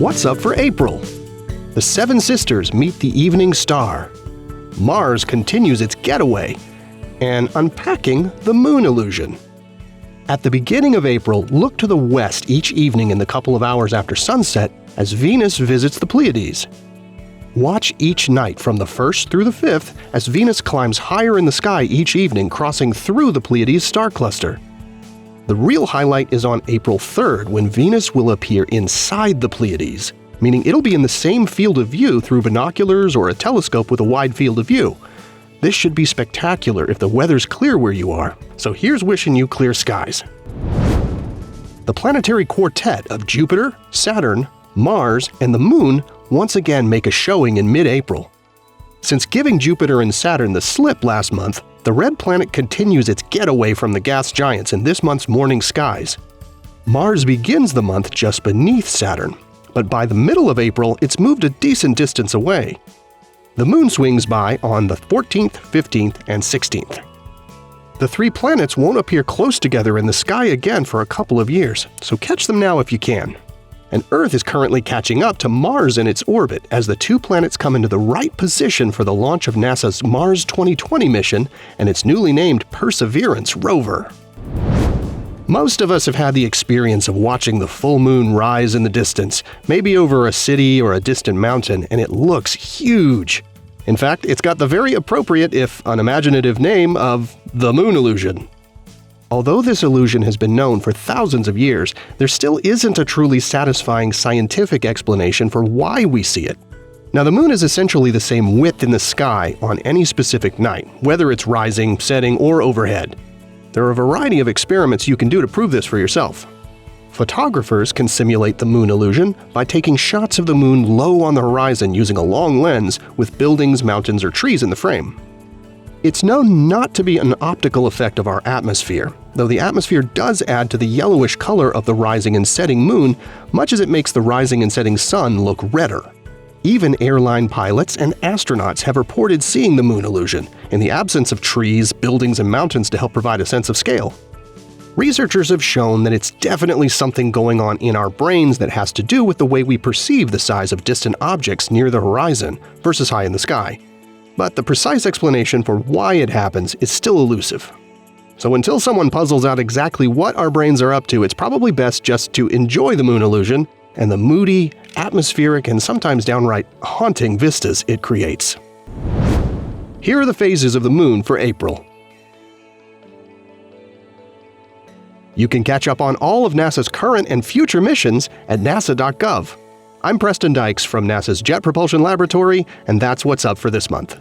What's up for April? The Seven Sisters meet the evening star. Mars continues its getaway. And unpacking the moon illusion. At the beginning of April, look to the west each evening in the couple of hours after sunset as Venus visits the Pleiades. Watch each night from the 1st through the 5th as Venus climbs higher in the sky each evening, crossing through the Pleiades star cluster. The real highlight is on April 3rd when Venus will appear inside the Pleiades, meaning it'll be in the same field of view through binoculars or a telescope with a wide field of view. This should be spectacular if the weather's clear where you are, so here's wishing you clear skies. The Planetary Quartet of Jupiter, Saturn, Mars, and the Moon once again make a showing in mid-April. Since giving Jupiter and Saturn the slip last month, the red planet continues its getaway from the gas giants in this month's morning skies. Mars begins the month just beneath Saturn, but by the middle of April it's moved a decent distance away. The Moon swings by on the 14th, 15th, and 16th. The three planets won't appear close together in the sky again for a couple of years, so catch them now if you can. And Earth is currently catching up to Mars in its orbit as the two planets come into the right position for the launch of NASA's Mars 2020 mission and its newly named Perseverance rover. Most of us have had the experience of watching the full moon rise in the distance, maybe over a city or a distant mountain, and it looks huge. In fact, it's got the very appropriate, if unimaginative, name of the moon illusion. Although this illusion has been known for thousands of years, there still isn't a truly satisfying scientific explanation for why we see it. Now, the moon is essentially the same width in the sky on any specific night, whether it's rising, setting, or overhead. There are a variety of experiments you can do to prove this for yourself. Photographers can simulate the moon illusion by taking shots of the moon low on the horizon using a long lens with buildings, mountains, or trees in the frame. It's known not to be an optical effect of our atmosphere, though the atmosphere does add to the yellowish color of the rising and setting moon, much as it makes the rising and setting sun look redder. Even airline pilots and astronauts have reported seeing the moon illusion, in the absence of trees, buildings, and mountains to help provide a sense of scale. Researchers have shown that it's definitely something going on in our brains that has to do with the way we perceive the size of distant objects near the horizon versus high in the sky. But the precise explanation for why it happens is still elusive. So until someone puzzles out exactly what our brains are up to, it's probably best just to enjoy the moon illusion and the moody, atmospheric, and sometimes downright haunting vistas it creates. Here are the phases of the moon for April. You can catch up on all of NASA's current and future missions at nasa.gov. I'm Preston Dykes from NASA's Jet Propulsion Laboratory, and that's what's up for this month.